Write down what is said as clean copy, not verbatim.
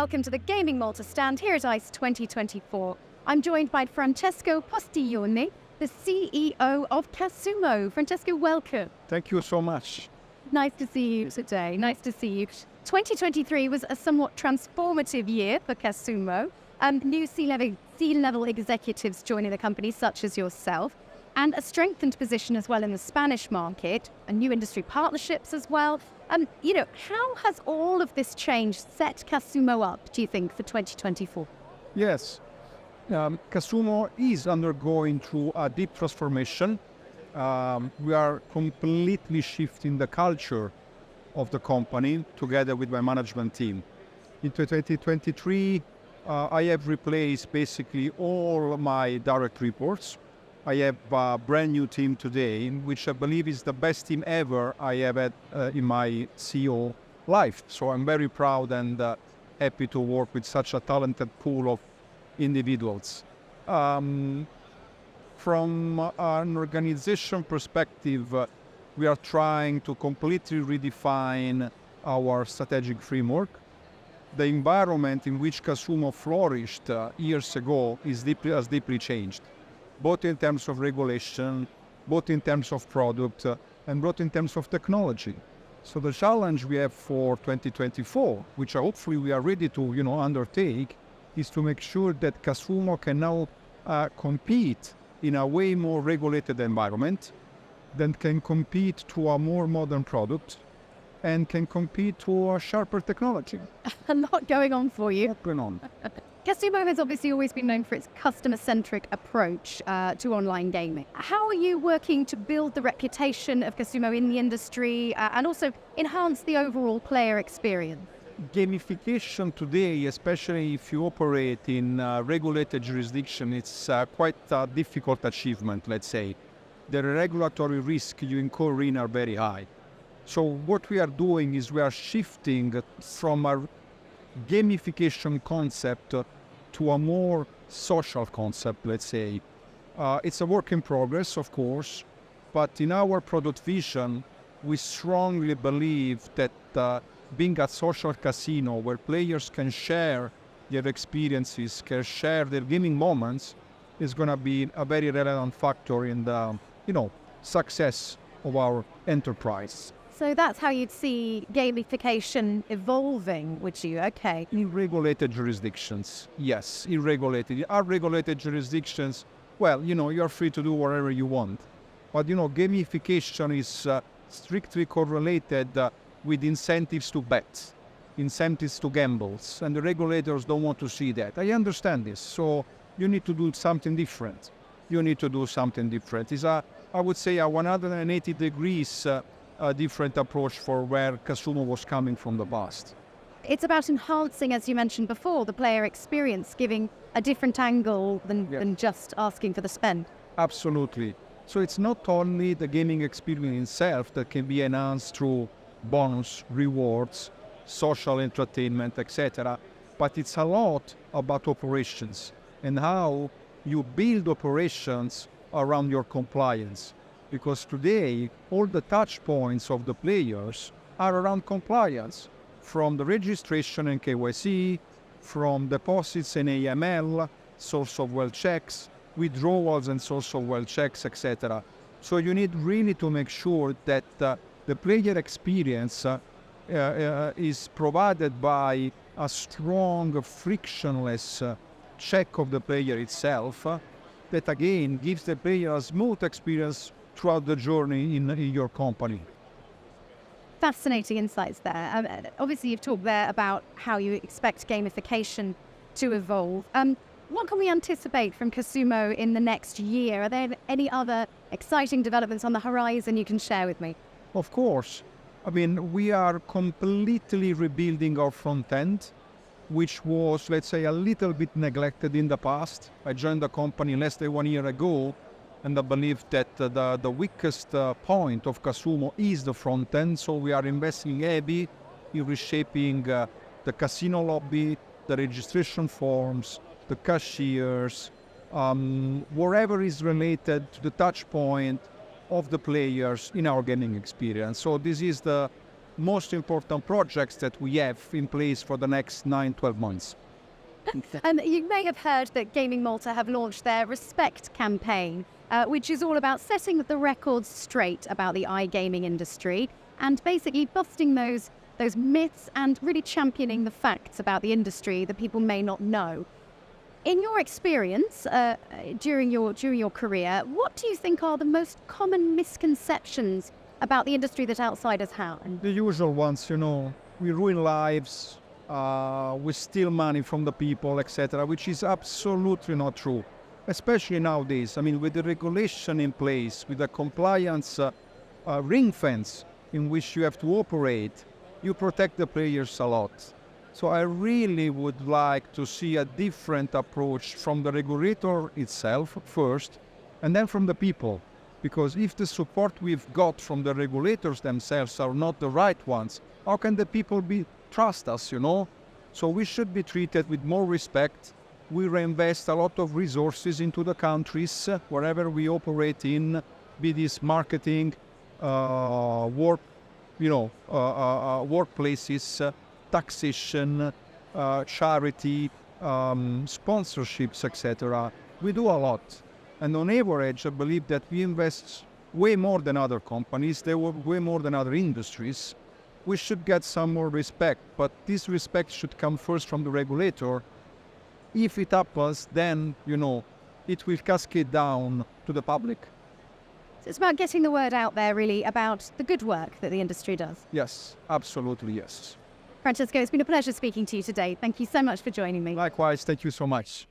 welcome to the Gaming Malta stand here at ICE 2024. I'm joined by Francesco Postiglione, the CEO of Casumo. Francesco, welcome. Thank you so much. Nice to see you today. Nice to see you. 2023 was a somewhat transformative year for Casumo. New C-level executives joining the company, such as yourself, and a strengthened position as well in the Spanish market, and new industry partnerships as well. How has all of this change set Casumo up, do you think, for 2024? Yes, Casumo is undergoing through a deep transformation. We are completely shifting the culture of the company together with my management team. In 2023, I have replaced basically all my direct reports. I have a brand new team today, which I believe is the best team ever I have had in my CEO life. So I'm very proud and happy to work with such a talented pool of individuals. From an organization perspective, we are trying to completely redefine our strategic framework. The environment in which Casumo flourished years ago has deeply changed, both in terms of regulation, both in terms of product, and both in terms of technology. So the challenge we have for 2024, which hopefully we are ready to undertake, is to make sure that Casumo can now compete in a way more regulated environment, that can compete to a more modern product, and can compete to a sharper technology. A lot going on for you. Going on. Casumo has obviously always been known for its customer-centric approach to online gaming. How are you working to build the reputation of Casumo in the industry and also enhance the overall player experience? Gamification today, especially if you operate in regulated jurisdiction, it's quite a difficult achievement, let's say. The regulatory risk you incur in are very high. So what we are doing is we are shifting from a gamification concept to a more social concept, let's say. It's a work in progress, of course, but in our product vision, we strongly believe that being a social casino where players can share their experiences, can share their gaming moments, is going to be a very relevant factor in the success of our enterprise. So that's how you'd see gamification evolving, would you? Okay. In regulated jurisdictions, yes. Unregulated jurisdictions, well, you're free to do whatever you want. But, gamification is strictly correlated with incentives to bet, incentives to gambles, and the regulators don't want to see that. I understand this, so you need to do something different. It's I would say a 180 degrees different approach for where Casumo was coming from the past. It's about enhancing, as you mentioned before, the player experience, giving a different angle than just asking for the spend. Absolutely. So it's not only the gaming experience itself that can be enhanced through bonus, rewards, social entertainment, etc. But it's a lot about operations and how you build operations around your compliance. Because today, all the touch points of the players are around compliance, from the registration and KYC, from deposits and AML, source of wealth checks, withdrawals and source of wealth checks, etc. So you need really to make sure that the player experience is provided by a strong, frictionless check of the player itself, that again gives the player a smooth experience throughout the journey in your company. Fascinating insights there. Obviously, you've talked there about how you expect gamification to evolve. What can we anticipate from Casumo in the next year? Are there any other exciting developments on the horizon you can share with me? Of course. We are completely rebuilding our front end, which was, let's say, a little bit neglected in the past. I joined the company less than 1 year ago, and I believe that the weakest point of Casumo is the front end. So we are investing heavy in reshaping the casino lobby, the registration forms, the cashiers, whatever is related to the touch point of the players in our gaming experience. So this is the most important projects that we have in place for the next 9-12 months. And you may have heard that Gaming Malta have launched their Respect campaign, which is all about setting the records straight about the iGaming industry and basically busting those myths and really championing the facts about the industry that people may not know. In your experience, during your career, what do you think are the most common misconceptions about the industry that outsiders have? The usual ones, we ruin lives, we steal money from the people, etc., which is absolutely not true, especially nowadays. I mean, with the regulation in place, with the compliance ring fence in which you have to operate, you protect the players a lot. So I really would like to see a different approach from the regulator itself first, and then from the people. Because if the support we've got from the regulators themselves are not the right ones, how can the people trust us, So we should be treated with more respect. We reinvest a lot of resources into the countries wherever we operate in, be this marketing, workplaces, taxation, charity, sponsorships, etc. We do a lot. And on average, I believe that we invest way more than other companies, they work way more than other industries. We should get some more respect, but this respect should come first from the regulator. If it happens, then, it will cascade down to the public. So it's about getting the word out there, really, about the good work that the industry does. Yes, absolutely, yes. Francesco, it's been a pleasure speaking to you today. Thank you so much for joining me. Likewise, thank you so much.